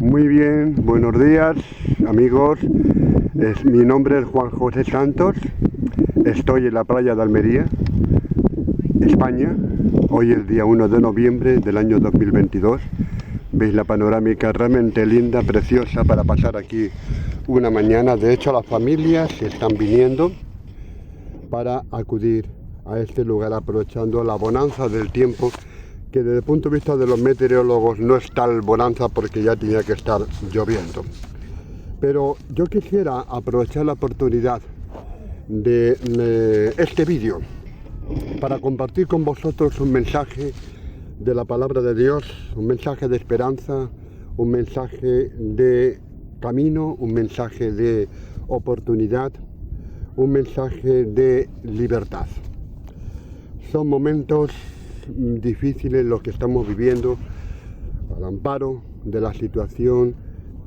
Muy bien, buenos días amigos. Mi nombre es Juan José Santos. Estoy en la playa de Almería, España. Hoy es día 1 de noviembre del año 2022. Veis la panorámica realmente linda, preciosa para pasar aquí una mañana. De hecho, las familias están viniendo para acudir a este lugar aprovechando la bonanza del tiempo, que desde el punto de vista de los meteorólogos no es tal bonanza porque ya tenía que estar lloviendo. Pero yo quisiera aprovechar la oportunidad de este vídeo para compartir con vosotros un mensaje de la palabra de Dios, un mensaje de esperanza, un mensaje de camino, un mensaje de oportunidad, un mensaje de libertad. Son momentos difíciles los que estamos viviendo al amparo de la situación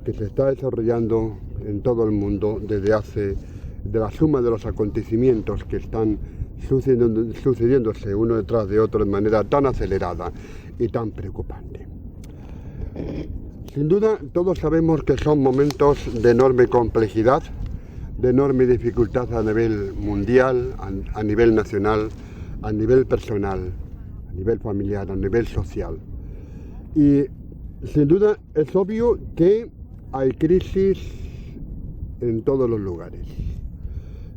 que se está desarrollando en todo el mundo de la suma de los acontecimientos que están sucediéndose uno detrás de otro de manera tan acelerada y tan preocupante. Sin duda, todos sabemos que son momentos de enorme complejidad, de enorme dificultad a nivel mundial, a nivel nacional, a nivel personal, a nivel familiar, a nivel social. Y sin duda es obvio que hay crisis en todos los lugares.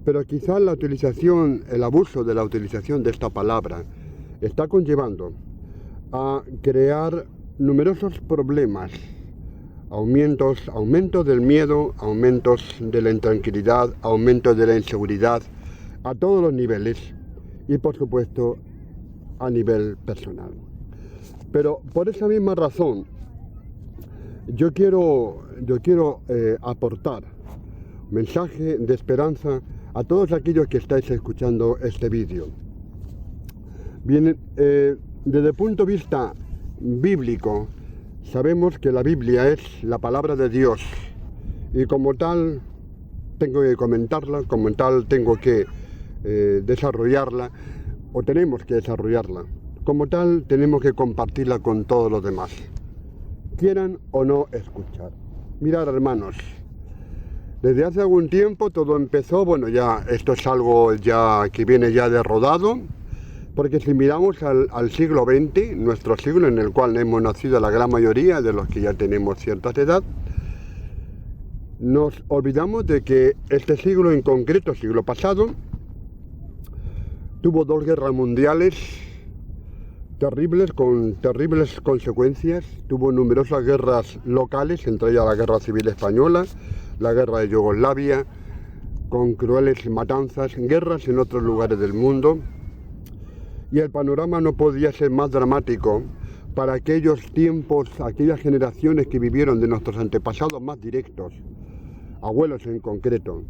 Pero quizás el abuso de la utilización de esta palabra está conllevando a crear numerosos problemas, aumentos del miedo, aumentos de la intranquilidad, aumentos de la inseguridad a todos los niveles y por supuesto a nivel personal. Pero por esa misma razón yo quiero aportar un mensaje de esperanza a todos aquellos que estáis escuchando este vídeo. Bien, desde el punto de vista bíblico, sabemos que la Biblia es la palabra de Dios y como tal tengo que comentarla, como tal tengo que desarrollarla o tenemos que desarrollarla. Como tal tenemos que compartirla con todos los demás, quieran o no escuchar. Mirad, hermanos, desde hace algún tiempo todo empezó, esto es algo ya que viene ya de rodado, porque si miramos al siglo XX, nuestro siglo en el cual hemos nacido la gran mayoría de los que ya tenemos cierta edad, nos olvidamos de que este siglo en concreto, siglo pasado, tuvo 2 guerras mundiales terribles, con terribles consecuencias. Tuvo numerosas guerras locales, entre ellas la Guerra Civil Española, la Guerra de Yugoslavia, con crueles matanzas, guerras en otros lugares del mundo. Y el panorama no podía ser más dramático para aquellos tiempos, aquellas generaciones que vivieron de nuestros antepasados más directos, abuelos en concreto,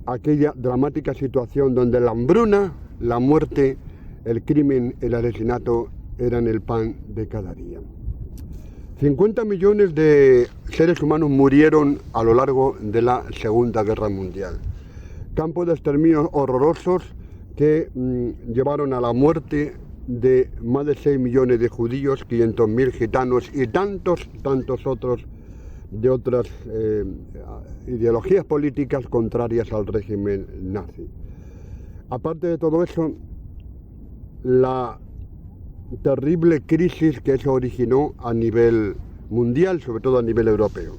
aquella dramática situación donde la hambruna, la muerte, el crimen, el asesinato eran el pan de cada día. 50 millones de seres humanos murieron a lo largo de la Segunda Guerra Mundial. Campos de exterminio horrorosos que llevaron a la muerte de más de 6 millones de judíos, 500.000 gitanos y tantos otros de otras ideologías políticas contrarias al régimen nazi. Aparte de todo eso, la terrible crisis que eso originó a nivel mundial, sobre todo a nivel europeo.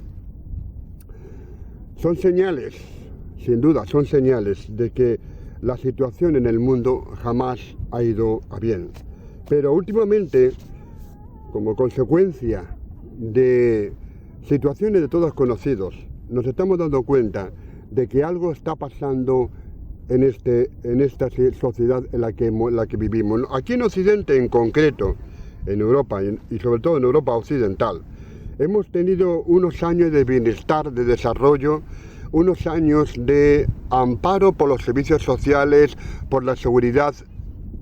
Son señales, sin duda, son señales de que la situación en el mundo jamás ha ido a bien. Pero últimamente, como consecuencia de situaciones de todos conocidos, nos estamos dando cuenta de que algo está pasando en esta sociedad en la que vivimos. Aquí en Occidente en concreto, en Europa y sobre todo en Europa occidental, hemos tenido unos años de bienestar, de desarrollo, unos años de amparo por los servicios sociales, por la seguridad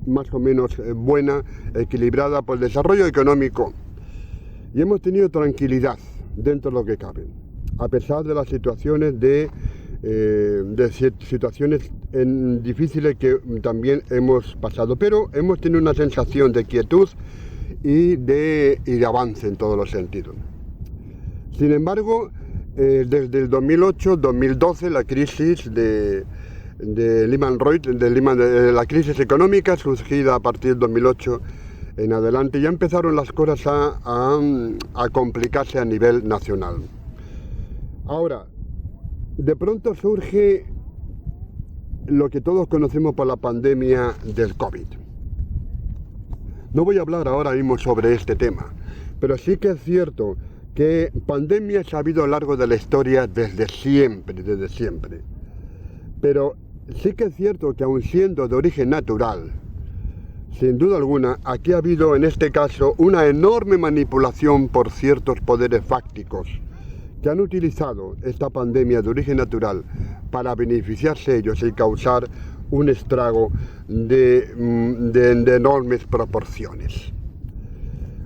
más o menos buena, equilibrada, por el desarrollo económico. Y hemos tenido tranquilidad dentro de lo que cabe, a pesar de las situaciones situaciones difíciles que también hemos pasado, pero hemos tenido una sensación de quietud y de avance en todos los sentidos. Sin embargo, desde el 2008-2012, la crisis de Lehman Brothers, la crisis económica surgida a partir del 2008 en adelante, ya empezaron las cosas a complicarse a nivel nacional. Ahora, de pronto surge lo que todos conocemos por la pandemia del COVID. No voy a hablar ahora mismo sobre este tema, pero sí que es cierto que pandemias ha habido a lo largo de la historia desde siempre. Pero sí que es cierto que aun siendo de origen natural, sin duda alguna, aquí ha habido en este caso una enorme manipulación por ciertos poderes fácticos que han utilizado esta pandemia de origen natural para beneficiarse ellos y causar un estrago de enormes proporciones.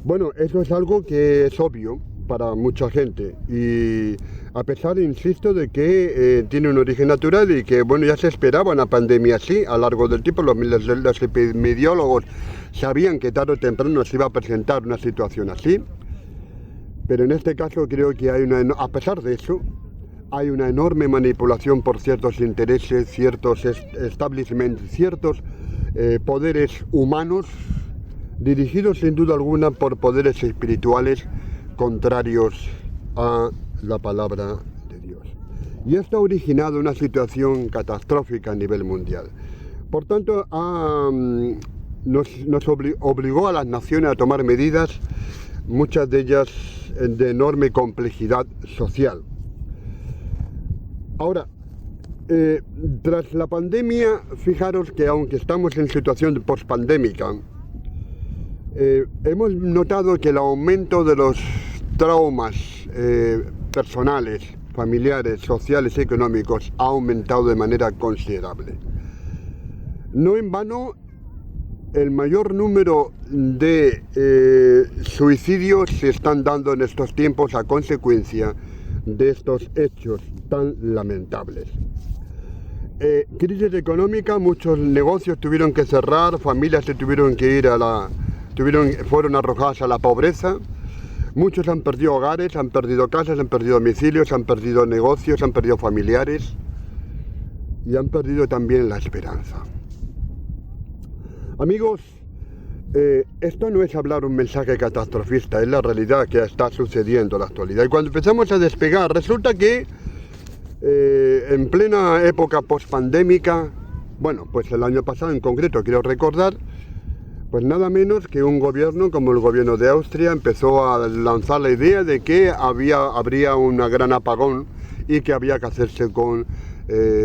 Bueno, eso es algo que es obvio para mucha gente y a pesar, insisto, de que tiene un origen natural y que, bueno, ya se esperaba una pandemia así a lo largo del tiempo. Los epidemiólogos sabían que tarde o temprano se iba a presentar una situación así, pero en este caso creo que a pesar de eso, hay una enorme manipulación por ciertos intereses, ciertos establishments, ciertos poderes humanos, dirigidos sin duda alguna por poderes espirituales contrarios a la palabra de Dios. Y esto ha originado una situación catastrófica a nivel mundial. Por tanto, nos obligó a las naciones a tomar medidas, muchas de ellas de enorme complejidad social. Ahora, tras la pandemia, fijaros que aunque estamos en situación pospandémica, hemos notado que el aumento de los traumas personales, familiares, sociales y económicos ha aumentado de manera considerable. No en vano, el mayor número de suicidios se están dando en estos tiempos a consecuencia de estos hechos tan lamentables. Crisis económica, muchos negocios tuvieron que cerrar, familias se tuvieron que ir fueron arrojadas a la pobreza. Muchos han perdido hogares, han perdido casas, han perdido domicilios, han perdido negocios, han perdido familiares y han perdido también la esperanza. Amigos, esto no es hablar un mensaje catastrofista, es la realidad que está sucediendo en la actualidad. Y cuando empezamos a despegar, resulta que en plena época pospandémica, bueno, pues el año pasado en concreto, quiero recordar, pues nada menos que un gobierno como el gobierno de Austria empezó a lanzar la idea de que habría un gran apagón y que había que hacerse con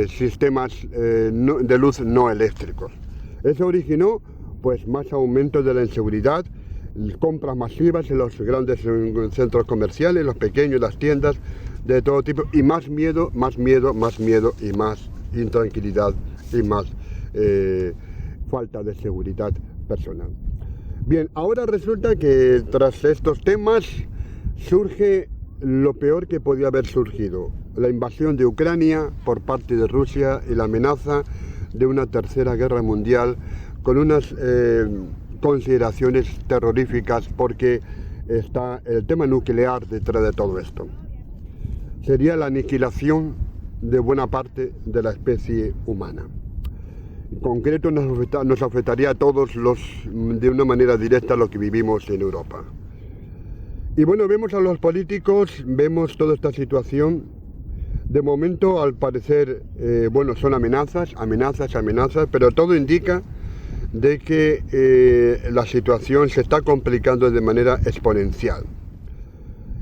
sistemas de luz no eléctricos. Eso originó pues más aumento de la inseguridad, compras masivas en los grandes centros comerciales, los pequeños, las tiendas de todo tipo, y más miedo y más intranquilidad y más falta de seguridad personal. Bien, ahora resulta que tras estos temas surge lo peor que podía haber surgido, la invasión de Ucrania por parte de Rusia y la amenaza de una tercera guerra mundial con unas consideraciones terroríficas, porque está el tema nuclear detrás de todo esto. Sería la aniquilación de buena parte de la especie humana. En concreto nos afectaría a todos de una manera directa lo que vivimos en Europa. Y bueno, vemos a los políticos, vemos toda esta situación. De momento, al parecer, bueno, son amenazas, pero todo indica de que la situación se está complicando de manera exponencial.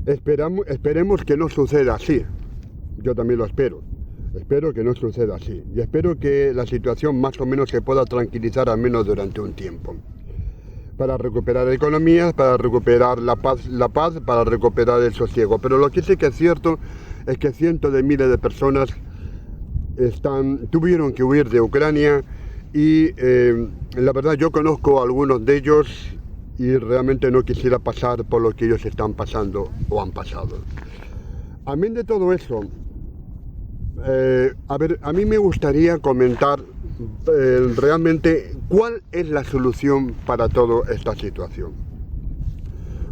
Esperemos que no suceda así. Yo también lo espero. Espero que no suceda así y espero que la situación más o menos se pueda tranquilizar al menos durante un tiempo, para recuperar economías, para recuperar la paz, para recuperar el sosiego. Pero lo que sí que es cierto es que cientos de miles de personas tuvieron que huir de Ucrania y la verdad yo conozco a algunos de ellos y realmente no quisiera pasar por lo que ellos están pasando o han pasado. Amén de todo eso, a mí me gustaría comentar realmente cuál es la solución para toda esta situación.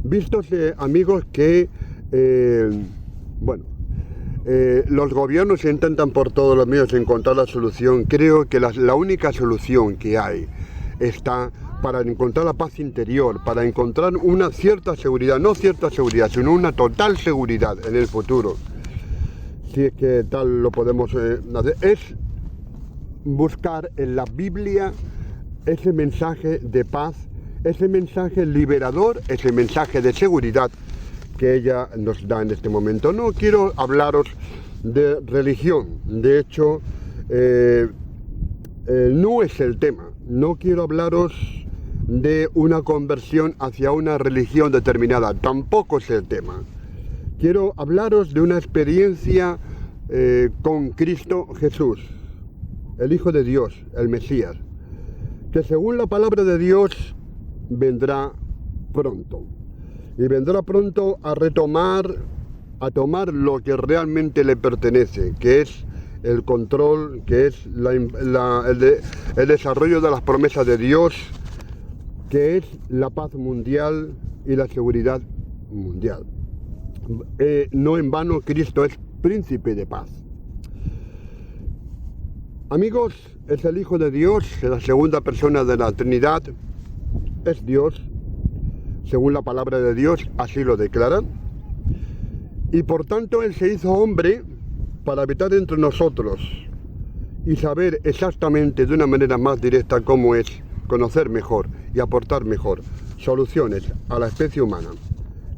Vistos, amigos, que Bueno, los gobiernos intentan por todos los medios encontrar la solución. Creo que la única solución que hay está para encontrar la paz interior, para encontrar una cierta seguridad, no cierta seguridad, sino una total seguridad en el futuro, si es que tal lo podemos hacer, es buscar en la Biblia ese mensaje de paz, ese mensaje liberador, ese mensaje de seguridad que ella nos da en este momento. No quiero hablaros de religión, de hecho no es el tema. No quiero hablaros de una conversión hacia una religión determinada, tampoco es el tema. Quiero hablaros de una experiencia con Cristo Jesús, el Hijo de Dios, el Mesías, que según la palabra de Dios vendrá pronto. Y vendrá pronto a tomar lo que realmente le pertenece, que es el control, que es el desarrollo de las promesas de Dios, que es la paz mundial y la seguridad mundial. No en vano Cristo es príncipe de paz. Amigos, es el Hijo de Dios, es la segunda persona de la Trinidad, es Dios, según la palabra de Dios, así lo declara, y por tanto Él se hizo hombre para habitar entre nosotros y saber exactamente de una manera más directa cómo es, conocer mejor y aportar mejor soluciones a la especie humana.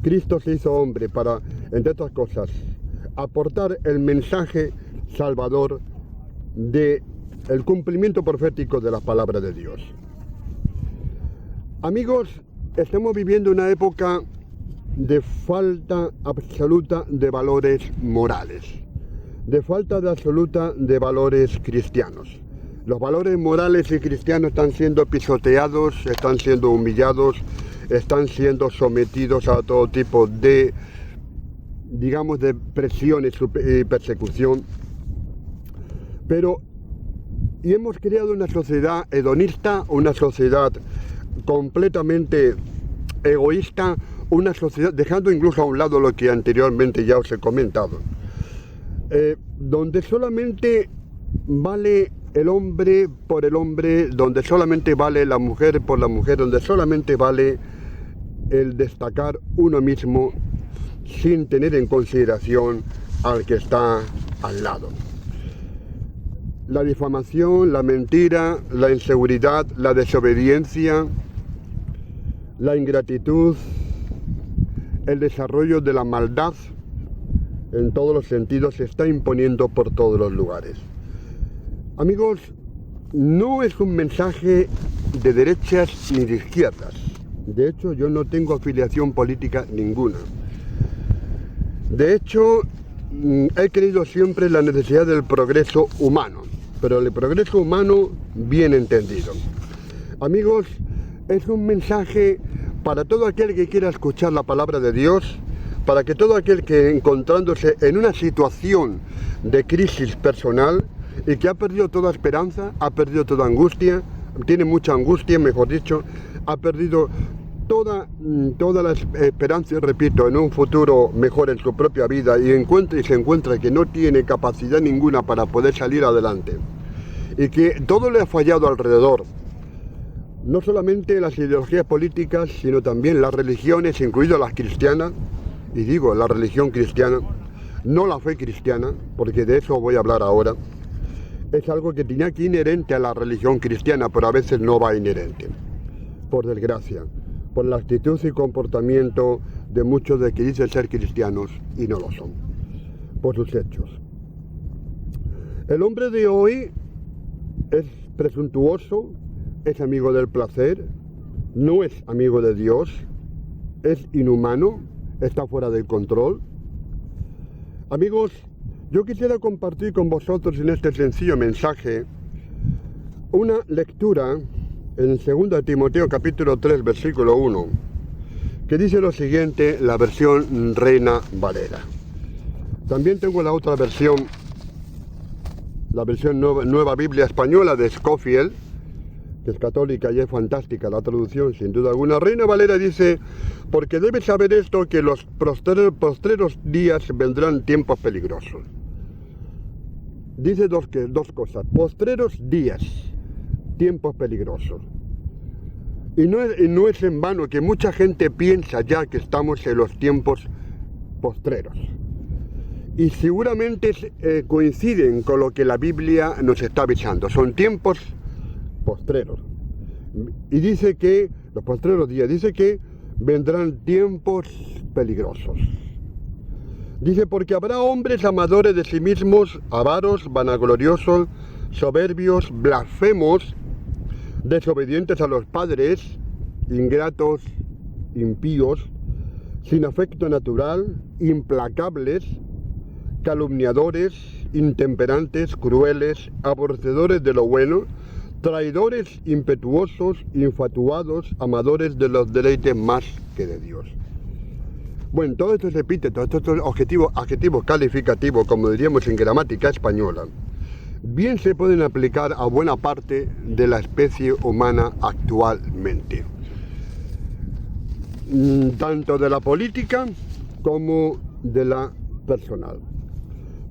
Cristo se hizo hombre para, entre otras cosas, aportar el mensaje salvador de el cumplimiento profético de la palabra de Dios. Amigos, estamos viviendo una época de falta absoluta de valores morales, de falta de absoluta de valores cristianos. Los valores morales y cristianos están siendo pisoteados, están siendo humillados, están siendo sometidos a todo tipo de, digamos, de presiones y persecución. Y hemos creado una sociedad hedonista, una sociedad completamente egoísta, una sociedad, dejando incluso a un lado lo que anteriormente ya os he comentado, donde solamente vale el hombre por el hombre, donde solamente vale la mujer por la mujer, donde solamente vale el destacar uno mismo sin tener en consideración al que está al lado. La difamación, la mentira, la inseguridad, la desobediencia, la ingratitud, el desarrollo de la maldad en todos los sentidos se está imponiendo por todos los lugares. Amigos, no es un mensaje de derechas ni de izquierdas. De hecho, yo no tengo afiliación política ninguna. De hecho, he creído siempre en la necesidad del progreso humano, pero el progreso humano bien entendido. Amigos, es un mensaje para todo aquel que quiera escuchar la palabra de Dios, para que todo aquel que encontrándose en una situación de crisis personal y que ha perdido toda esperanza, ha perdido toda angustia, tiene mucha angustia, mejor dicho, ha perdido toda la esperanza, y repito, en un futuro mejor en su propia vida y se encuentra que no tiene capacidad ninguna para poder salir adelante y que todo le ha fallado alrededor. No solamente las ideologías políticas, sino también las religiones, incluidas las cristianas, y digo la religión cristiana, no la fe cristiana, porque de eso voy a hablar ahora. Es algo que tenía que inherente a la religión cristiana, pero a veces no va inherente, por desgracia, por la actitud y comportamiento de muchos de que dicen ser cristianos y no lo son, por sus hechos. El hombre de hoy es presuntuoso, es amigo del placer, no es amigo de Dios, es inhumano, está fuera del control. Amigos, yo quisiera compartir con vosotros en este sencillo mensaje una lectura en 2 Timoteo capítulo 3 versículo 1, que dice lo siguiente, la versión Reina Valera. También tengo la otra versión, la versión nueva Biblia Española de Scofield, que es católica y es fantástica la traducción, sin duda alguna. Reina Valera dice, porque debes saber esto, que los postreros días vendrán tiempos peligrosos. Dice dos cosas, postreros días, tiempos peligrosos. Y no es en vano que mucha gente piensa ya que estamos en los tiempos postreros. Y seguramente coinciden con lo que la Biblia nos está avisando. Son tiempos postreros. Y dice que, los postreros días, dice que vendrán tiempos peligrosos. Dice, porque habrá hombres amadores de sí mismos, avaros, vanagloriosos, soberbios, blasfemos, desobedientes a los padres, ingratos, impíos, sin afecto natural, implacables, calumniadores, intemperantes, crueles, aborrecedores de lo bueno, traidores, impetuosos, infatuados, amadores de los deleites más que de Dios. Bueno, todos estos epítetos, todos estos adjetivos calificativos, como diríamos en gramática española, bien se pueden aplicar a buena parte de la especie humana actualmente, tanto de la política como de la personal.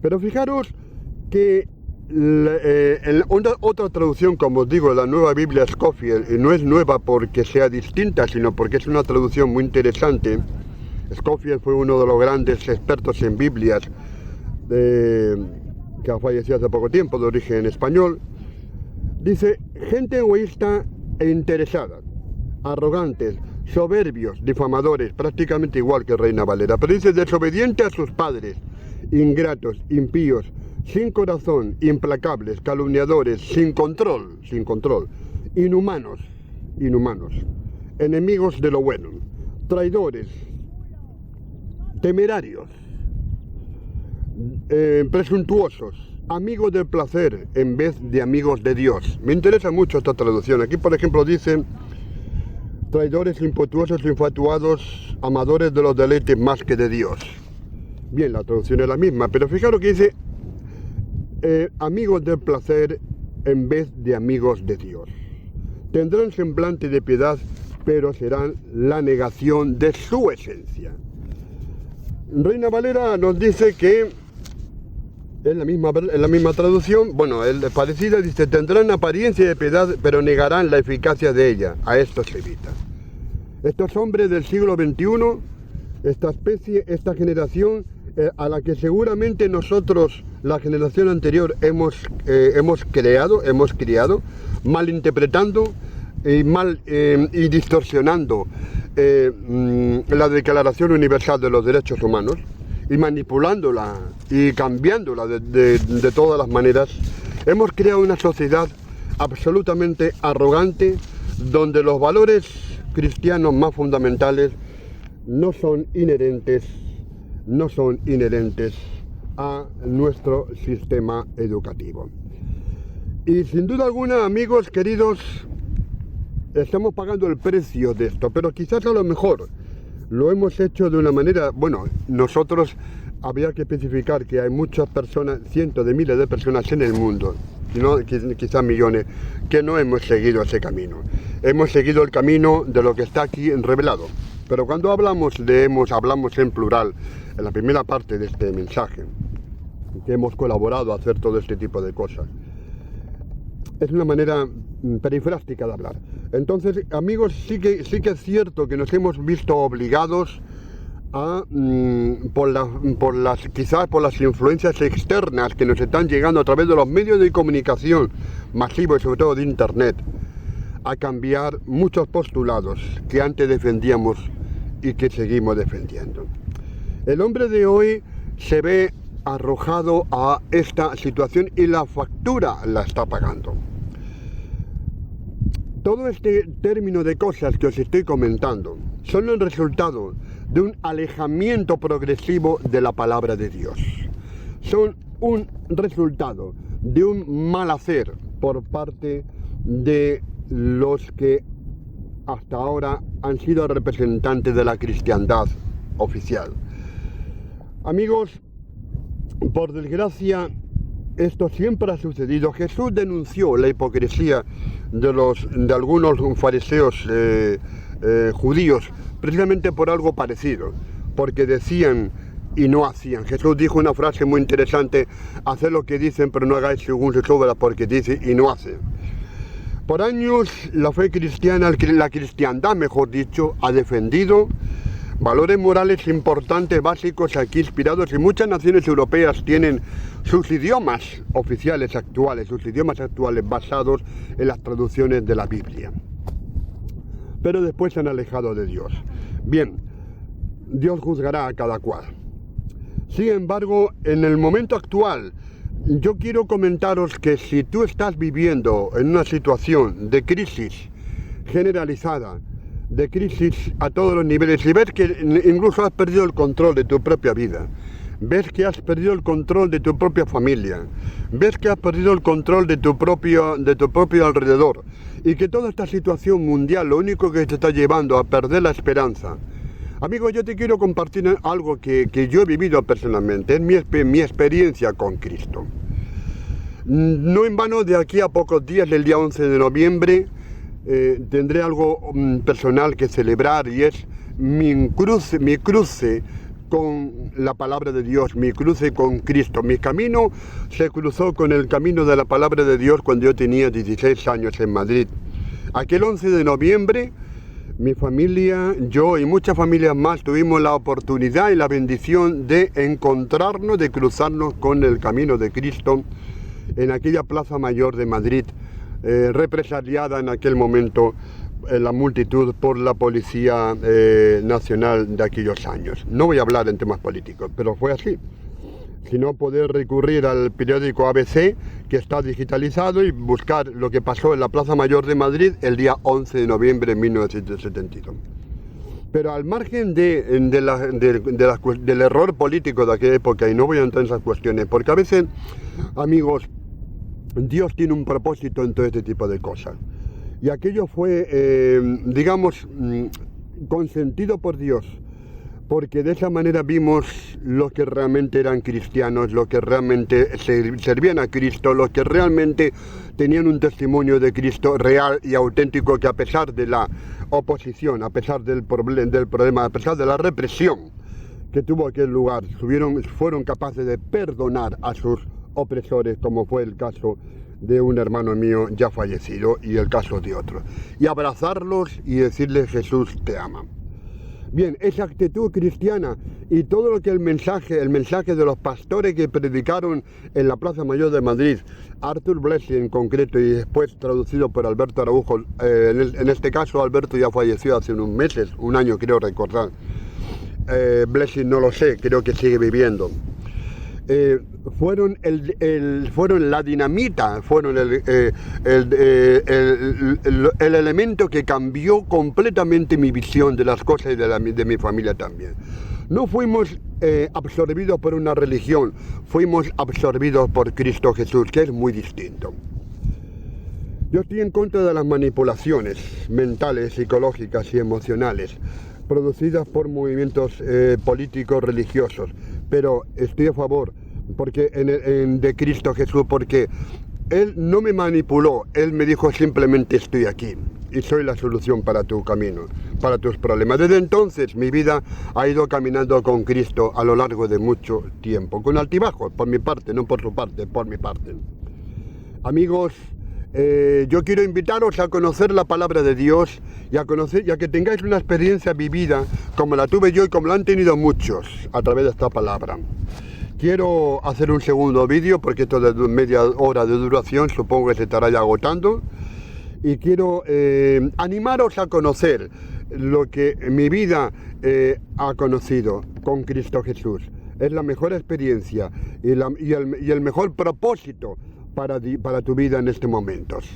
Pero fijaros que otra traducción, como os digo, la Nueva Biblia Scofield, y no es nueva porque sea distinta, sino porque es una traducción muy interesante. Scofield fue uno de los grandes expertos en Biblias que ha fallecido hace poco tiempo, de origen español. Dice, gente egoísta e interesada, arrogantes, soberbios, difamadores, prácticamente igual que Reina Valera, pero dice desobediente a sus padres, ingratos, impíos, sin corazón, implacables, calumniadores, sin control, inhumanos, enemigos de lo bueno, traidores, temerarios, presuntuosos, amigos del placer en vez de amigos de Dios. Me interesa mucho esta traducción. Aquí, por ejemplo, dice traidores, impetuosos, infatuados, amadores de los deleites más que de Dios. Bien, la traducción es la misma, pero fijaros que dice amigos del placer en vez de amigos de Dios. Tendrán semblante de piedad, pero serán la negación de su esencia. Reina Valera nos dice que en la misma traducción, bueno, es parecida, dice, tendrán apariencia de piedad, pero negarán la eficacia de ella. A esto se evita. Estos hombres del siglo XXI, esta especie, esta generación, a la que seguramente nosotros, la generación anterior, hemos criado, malinterpretando y distorsionando la Declaración Universal de los Derechos Humanos, y manipulándola y cambiándola de todas las maneras, hemos creado una sociedad absolutamente arrogante, donde los valores cristianos más fundamentales no son inherentes a nuestro sistema educativo. Y sin duda alguna, amigos queridos, estamos pagando el precio de esto, pero quizás a lo mejor lo hemos hecho de una manera, bueno, nosotros habría que especificar que hay muchas personas, cientos de miles de personas en el mundo, ¿no? Quizás millones, que no hemos seguido ese camino. Hemos seguido el camino de lo que está aquí revelado. Pero cuando hablamos en plural, en la primera parte de este mensaje, que hemos colaborado a hacer todo este tipo de cosas, es una manera perifrástica de hablar. Entonces, amigos, sí que es cierto que nos hemos visto obligados a, quizás por las influencias externas que nos están llegando a través de los medios de comunicación masivos y sobre todo de Internet, a cambiar muchos postulados que antes defendíamos y que seguimos defendiendo. El hombre de hoy se ve arrojado a esta situación y la factura la está pagando. Todo este término de cosas que os estoy comentando son el resultado de un alejamiento progresivo de la palabra de Dios. Son un resultado de un mal hacer por parte de los que hasta ahora han sido representantes de la cristiandad oficial. Amigos, por desgracia, esto siempre ha sucedido. Jesús denunció la hipocresía de algunos fariseos judíos, precisamente por algo parecido, porque decían y no hacían. Jesús dijo una frase muy interesante: haced lo que dicen, pero no hagáis según sus obras, porque dice y no hace. Por años la fe cristiana, la cristiandad mejor dicho, ha defendido valores morales importantes, básicos, aquí inspirados, y muchas naciones europeas tienen sus idiomas oficiales actuales, basados en las traducciones de la Biblia. Pero después se han alejado de Dios. Bien, Dios juzgará a cada cual. Sin embargo, en el momento actual, yo quiero comentaros que si tú estás viviendo en una situación de crisis generalizada, de crisis a todos los niveles, y ves que incluso has perdido el control de tu propia vida, ves que has perdido el control de tu propia familia, ves que has perdido el control de tu propio alrededor, y que toda esta situación mundial lo único que te está llevando a perder la esperanza. Amigo, yo te quiero compartir algo que yo he vivido personalmente, es mi experiencia con Cristo. No en vano, de aquí a pocos días, el día 11 de noviembre, tendré algo personal que celebrar, y es mi cruce con la palabra de Dios, mi cruce con Cristo. Mi camino se cruzó con el camino de la palabra de Dios cuando yo tenía 16 años en Madrid. Aquel 11 de noviembre, mi familia, yo y muchas familias más tuvimos la oportunidad y la bendición de encontrarnos, de cruzarnos con el camino de Cristo en aquella Plaza Mayor de Madrid, represaliada en aquel momento la multitud por la Policía Nacional de aquellos años. No voy a hablar en temas políticos, pero fue así. Sino poder recurrir al periódico ABC, que está digitalizado, y buscar lo que pasó en la Plaza Mayor de Madrid el día 11 de noviembre de 1972. Pero al margen del error político de aquella época, y no voy a entrar en esas cuestiones, porque a veces, amigos, Dios tiene un propósito en todo este tipo de cosas. Y aquello fue, digamos, consentido por Dios, porque de esa manera vimos los que realmente eran cristianos, los que realmente servían a Cristo, los que realmente tenían un testimonio de Cristo real y auténtico, que a pesar de la oposición, a pesar del problema, a pesar de la represión que tuvo aquel lugar, fueron capaces de perdonar a sus opresores, como fue el caso de un hermano mío ya fallecido y el caso de otros, y abrazarlos y decirles: Jesús te ama. Bien, esa actitud cristiana y todo lo que el mensaje de los pastores que predicaron en la Plaza Mayor de Madrid, Arthur Blessing en concreto, y después traducido por Alberto Araujo, en este caso Alberto ya falleció hace unos meses, un año creo recordar, Blessing no lo sé, creo que sigue viviendo. Fueron la dinamita, fueron el elemento que cambió completamente mi visión de las cosas y de mi familia también. No fuimos absorbidos por una religión, fuimos absorbidos por Cristo Jesús, que es muy distinto. Yo estoy en contra de las manipulaciones mentales, psicológicas y emocionales producidas por movimientos políticos religiosos, pero estoy a favor de Cristo Jesús, porque Él no me manipuló, Él me dijo simplemente: estoy aquí y soy la solución para tu camino, para tus problemas. Desde entonces mi vida ha ido caminando con Cristo a lo largo de mucho tiempo, con altibajos, por mi parte, no por su parte, por mi parte. Amigos, yo quiero invitaros a conocer la palabra de Dios y a que tengáis una experiencia vivida como la tuve yo y como la han tenido muchos a través de esta palabra. Quiero hacer un segundo vídeo, porque esto de media hora de duración supongo que se estará ya agotando, y quiero animaros a conocer lo que mi vida ha conocido con Cristo Jesús. Es la mejor experiencia y el mejor propósito para tu vida en estos momentos.